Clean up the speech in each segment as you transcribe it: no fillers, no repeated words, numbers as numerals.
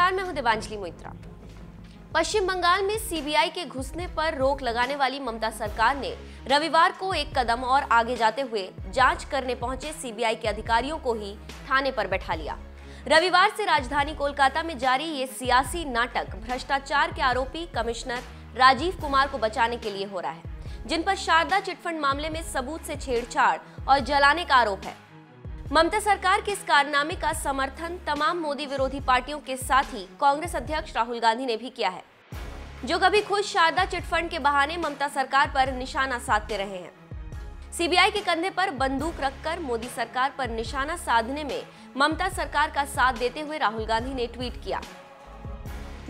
नमस्कार, मैं हूं देवांजलि मोइत्रा। पश्चिम बंगाल में सीबीआई के घुसने पर रोक लगाने वाली ममता सरकार ने रविवार को एक कदम और आगे जाते हुए जांच करने पहुंचे सीबीआई के अधिकारियों को ही थाने पर बैठा लिया। रविवार से राजधानी कोलकाता में जारी ये सियासी नाटक भ्रष्टाचार के आरोपी कमिश्नर राजीव कुमार को बचाने के लिए हो रहा है, जिन पर शारदा चिटफंड मामले में सबूत से छेड़छाड़ और जलाने का आरोप है। ममता सरकार के इस कारनामे का समर्थन तमाम मोदी विरोधी पार्टियों के साथ ही कांग्रेस अध्यक्ष राहुल गांधी ने भी किया है, जो कभी खुद शारदा चिटफंड के बहाने ममता सरकार पर निशाना साधते रहे हैं। सीबीआई के कंधे पर बंदूक रखकर मोदी सरकार पर निशाना साधने में ममता सरकार का साथ देते हुए राहुल गांधी ने ट्वीट किया,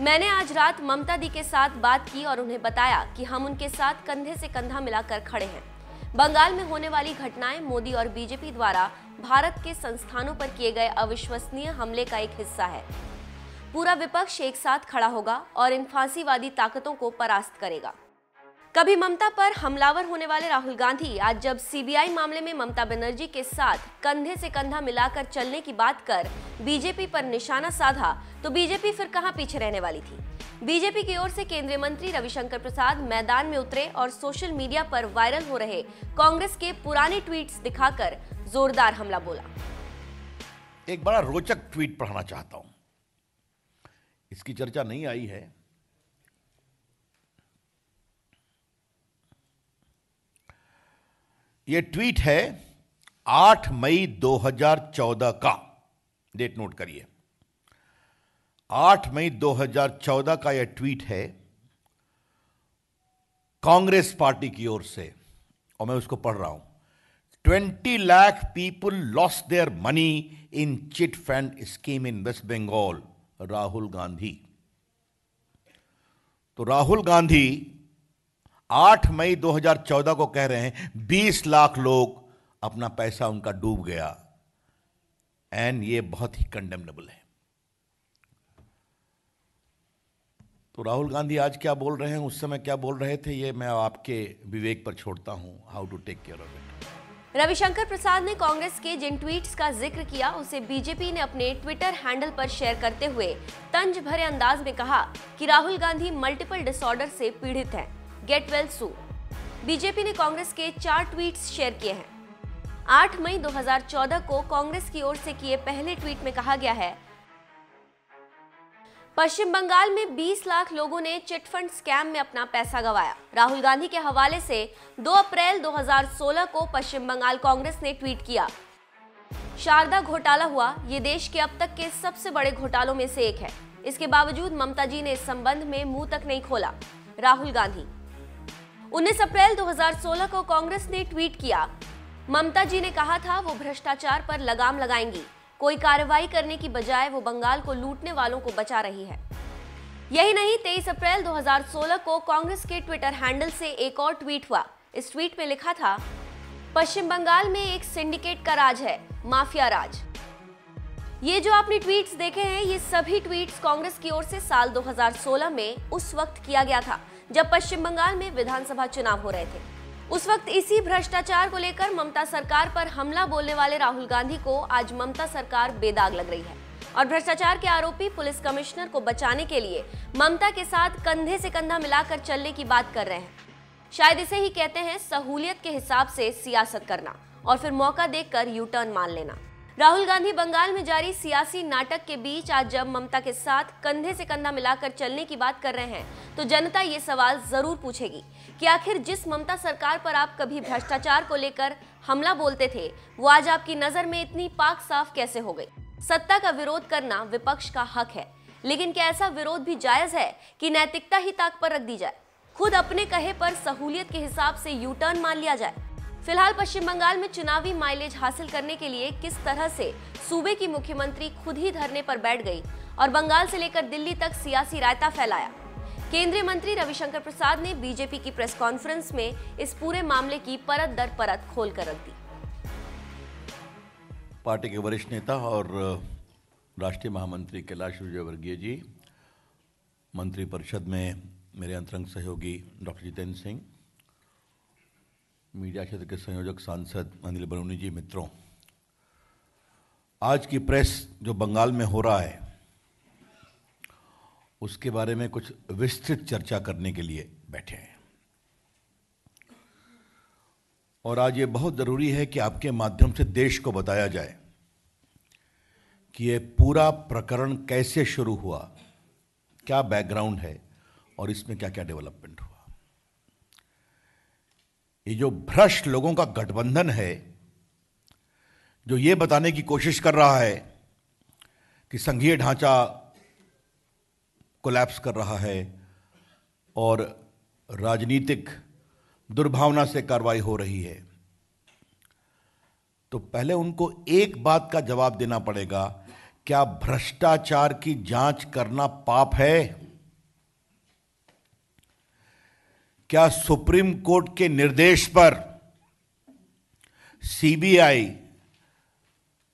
मैंने आज रात ममता दी के साथ बात की और उन्हें बताया कि हम उनके साथ कंधे से कंधा मिलाकर खड़े हैं। बंगाल में होने वाली घटनाएं मोदी और बीजेपी द्वारा भारत के संस्थानों पर किए गए अविश्वसनीय हमले का एक हिस्सा है। पूरा विपक्ष एक साथ खड़ा होगा और इन फांसीवादी ताकतों को परास्त करेगा। कभी ममता पर हमलावर होने वाले राहुल गांधी आज जब सीबीआई मामले में ममता बनर्जी के साथ कंधे से कंधा मिलाकर चलने की बात कर बीजेपी पर निशाना साधा, तो बीजेपी फिर कहां पीछे रहने वाली थी। बीजेपी की ओर से केंद्रीय मंत्री रविशंकर प्रसाद मैदान में उतरे और सोशल मीडिया पर वायरल हो रहे कांग्रेस के पुराने ट्वीट्स दिखाकर जोरदार हमला बोला। एक बड़ा रोचक ट्वीट पढ़ना चाहता हूं, इसकी चर्चा नहीं आई है। यह ट्वीट है 8 मई 2014 का, डेट नोट करिए। 8 मई 2014 का यह ट्वीट है कांग्रेस पार्टी की ओर से, और मैं उसको पढ़ रहा हूं। 20 lakh people lost their money in chit fund scheme in West Bengal, Rahul Gandhi. तो राहुल गांधी 8 मई 2014 को कह रहे हैं 20 लाख लोग अपना पैसा उनका डूब गया, एंड ये बहुत ही कंडेमनेबल है। तो राहुल गांधी आज क्या बोल रहे हैं, उस समय क्या बोल रहे थे, ये मैं आपके विवेक पर छोड़ता हूं, how to take care of it. Ravishankar Prasad ने कांग्रेस के जिन ट्वीट्स का जिक्र किया उसे बीजेपी ने अपने ट्विटर हैंडल पर शेयर करते हुए तंज भरे अंदाज में कहा कि राहुल गांधी मल्टीपल डिसऑर्डर से पीड़ित हैं, गेट वेल सून। बीजेपी ने कांग्रेस के 4 ट्वीट्स शेयर किए हैं। 8 मई 2014 को कांग्रेस की ओर से किए पहले ट्वीट में कहा गया है, पश्चिम बंगाल में 20 लाख लोगों ने चिटफंड स्कैम में अपना पैसा गंवाया। राहुल गांधी के हवाले से 2 अप्रैल 2016 को पश्चिम बंगाल कांग्रेस ने ट्वीट किया, शारदा घोटाला हुआ, ये देश के अब तक के सबसे बड़े घोटालों में से एक है। इसके बावजूद ममता जी ने इस संबंध में मुंह तक नहीं खोला। राहुल गांधी। 19 अप्रैल 2016 को कांग्रेस ने ट्वीट किया, ममता जी ने कहा था वो भ्रष्टाचार पर लगाम लगाएंगी, कोई कार्रवाई करने की बजाय वो बंगाल को लूटने वालों को बचा रही है। यही नहीं, 23 अप्रैल 2016 को कांग्रेस के ट्विटर हैंडल से एक और ट्वीट हुआ। इस ट्वीट में लिखा था, पश्चिम बंगाल में एक सिंडिकेट का राज है, माफिया राज। ये जो आपने ट्वीट्स देखे हैं, ये सभी ट्वीट्स कांग्रेस की ओर से साल 2016 में उस वक्त किया गया था जब पश्चिम बंगाल में विधानसभा चुनाव हो रहे थे। उस वक्त इसी भ्रष्टाचार को लेकर ममता सरकार पर हमला बोलने वाले राहुल गांधी को आज ममता सरकार बेदाग लग रही है और भ्रष्टाचार के आरोपी पुलिस कमिश्नर को बचाने के लिए ममता के साथ कंधे से कंधा मिलाकर चलने की बात कर रहे हैं। शायद इसे ही कहते हैं सहूलियत के हिसाब से सियासत करना और फिर मौका देखकर यू टर्न मान लेना। राहुल गांधी बंगाल में जारी सियासी नाटक के बीच आज जब ममता के साथ कंधे से कंधा मिलाकर चलने की बात कर रहे हैं, तो जनता ये सवाल जरूर पूछेगी कि आखिर जिस ममता सरकार पर आप कभी भ्रष्टाचार को लेकर हमला बोलते थे, वो आज आपकी नजर में इतनी पाक साफ कैसे हो गई। सत्ता का विरोध करना विपक्ष का हक है, लेकिन क्या ऐसा विरोध भी जायज है कि नैतिकता ही ताक पर रख दी जाए, खुद अपने कहे पर सहूलियत के हिसाब से यू टर्न मान लिया जाए। फिलहाल पश्चिम बंगाल में चुनावी माइलेज हासिल करने के लिए किस तरह से सूबे की मुख्यमंत्री खुद ही धरने पर बैठ गई और बंगाल से लेकर दिल्ली तक सियासी रायता फैलाया। केंद्रीय मंत्री रविशंकर प्रसाद ने बीजेपी की प्रेस कॉन्फ्रेंस में इस पूरे मामले की परत दर परत खोलकर रख दी। पार्टी के वरिष्ठ नेता और राष्ट्रीय महामंत्री कैलाश विजयवर्गीय जी, मंत्रिपरिषद में मेरे अंतरंग सहयोगी डॉक्टर जितेंद्र सिंह, मीडिया क्षेत्र के संयोजक सांसद अनिल बलूनी जी, मित्रों, आज की प्रेस जो बंगाल में हो रहा है उसके बारे में कुछ विस्तृत चर्चा करने के लिए बैठे हैं। और आज ये बहुत जरूरी है कि आपके माध्यम से देश को बताया जाए कि ये पूरा प्रकरण कैसे शुरू हुआ, क्या बैकग्राउंड है और इसमें क्या क्या डेवलपमेंट हुआ। ये जो भ्रष्ट लोगों का गठबंधन है, जो ये बताने की कोशिश कर रहा है कि संघीय ढांचा कोलैप्स कर रहा है और राजनीतिक दुर्भावना से कार्रवाई हो रही है, तो पहले उनको एक बात का जवाब देना पड़ेगा, क्या भ्रष्टाचार की जांच करना पाप है? क्या सुप्रीम कोर्ट के निर्देश पर सीबीआई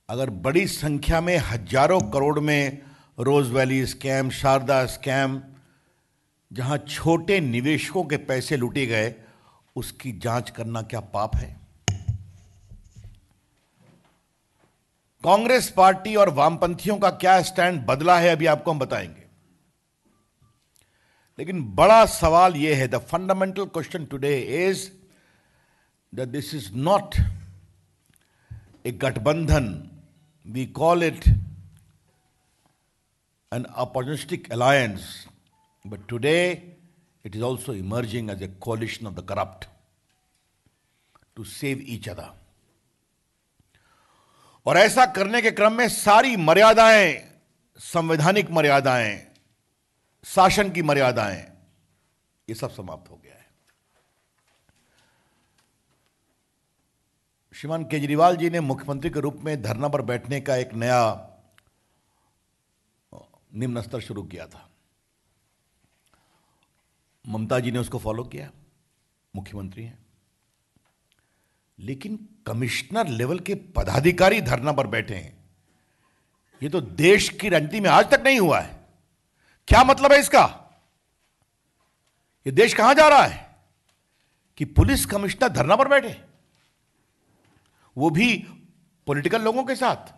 अगर बड़ी संख्या में हजारों करोड़ में रोज वैली स्कैम, शारदा स्कैम, जहां छोटे निवेशकों के पैसे लूटे गए, उसकी जांच करना क्या पाप है? कांग्रेस पार्टी और वामपंथियों का क्या स्टैंड बदला है, अभी आपको हम बताएंगे। लेकिन बड़ा सवाल यह है, the fundamental question today is that this is not a गठबंधन, we call it an opportunistic alliance, but today it is also emerging as a coalition of the corrupt to save each other. और ऐसा करने के क्रम में सारी मर्यादाएं, संवैधानिक मर्यादाएं, शासन की मर्यादाएं, ये सब समाप्त हो गया है। श्रीमान केजरीवाल जी ने मुख्यमंत्री के रूप में धरना पर बैठने का एक नया निम्न स्तर शुरू किया था। ममता जी ने उसको फॉलो किया, मुख्यमंत्री हैं। लेकिन कमिश्नर लेवल के पदाधिकारी धरना पर बैठे हैं, ये तो देश की राजनीति में आज तक नहीं हुआ है। क्या मतलब है इसका? ये देश कहां जा रहा है कि पुलिस कमिश्नर धरना पर बैठे, वो भी पॉलिटिकल लोगों के साथ?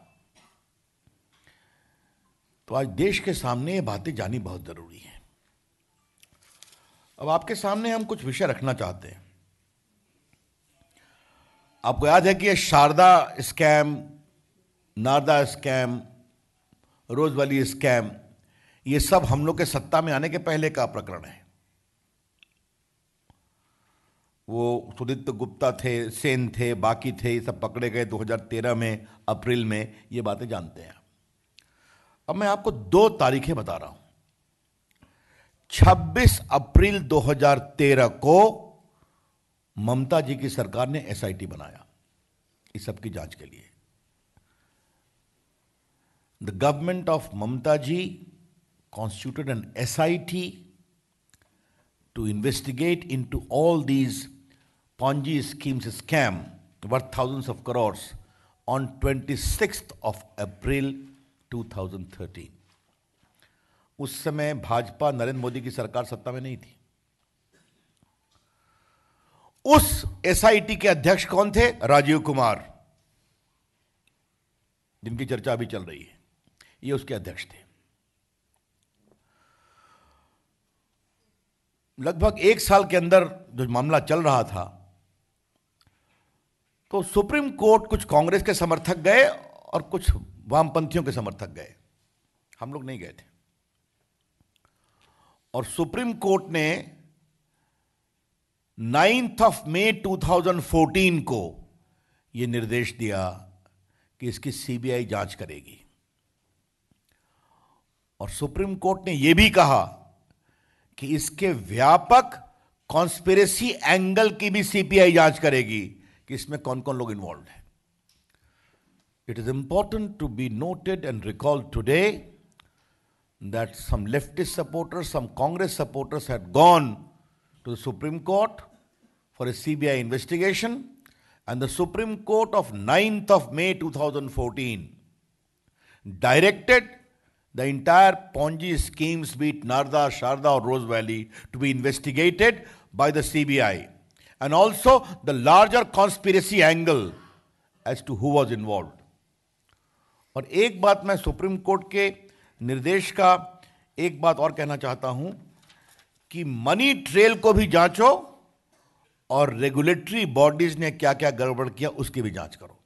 तो आज देश के सामने ये बातें जानी बहुत जरूरी है। अब आपके सामने हम कुछ विषय रखना चाहते हैं। आपको याद है कि ये शारदा स्कैम, नारदा स्कैम, रोज वैली स्कैम, ये सब हम लोग के सत्ता में आने के पहले का प्रकरण है। वो सुदीप्त गुप्ता थे, सेन थे, बाकी थे, ये सब पकड़े गए 2013 में अप्रैल में, ये बातें जानते हैं। अब मैं आपको 2 तारीखें बता रहा हूं। 26 अप्रैल 2013 को ममता जी की सरकार ने एसआईटी बनाया इस सब की जांच के लिए। The government of Mamata ji constituted an SIT to investigate into all these Ponzi schemes scam worth thousands of crores on 26th of April 2013। उस समय भाजपा नरेंद्र मोदी की सरकार सत्ता में नहीं थी। उस एसआईटी के अध्यक्ष कौन थे? राजीव कुमार, जिनकी चर्चा अभी चल रही है, ये उसके अध्यक्ष थे। लगभग 1 साल के अंदर जो मामला चल रहा था, तो सुप्रीम कोर्ट कुछ कांग्रेस के समर्थक गए और कुछ वामपंथियों के समर्थक गए। हम लोग नहीं गए थे। और सुप्रीम कोर्ट ने 9 मई 2014 को यह निर्देश दिया कि इसकी सीबीआई जांच करेगी। और सुप्रीम कोर्ट ने यह भी कहा कि इसके व्यापक कॉन्स्पिरेसी एंगल की भी सीबीआई जांच करेगी कि इसमें कौन कौन लोग इन्वॉल्व हैं। It is important to be noted and recalled today that some leftist supporters, some Congress supporters had gone to the Supreme Court for a CBI investigation, and the Supreme Court of 9th May 2014 directed the entire Ponzi schemes, be it Narda, Sharda or Rose Valley, to be investigated by the CBI, and also the larger conspiracy angle as to who was involved. और एक बात मैं supreme court के निर्देश का एक बात और कहना चाहता हूं कि मनी ट्रेल को भी जांचो और रेगुलेटरी बॉडीज ने क्या क्या गड़बड़ किया उसकी भी जांच करो।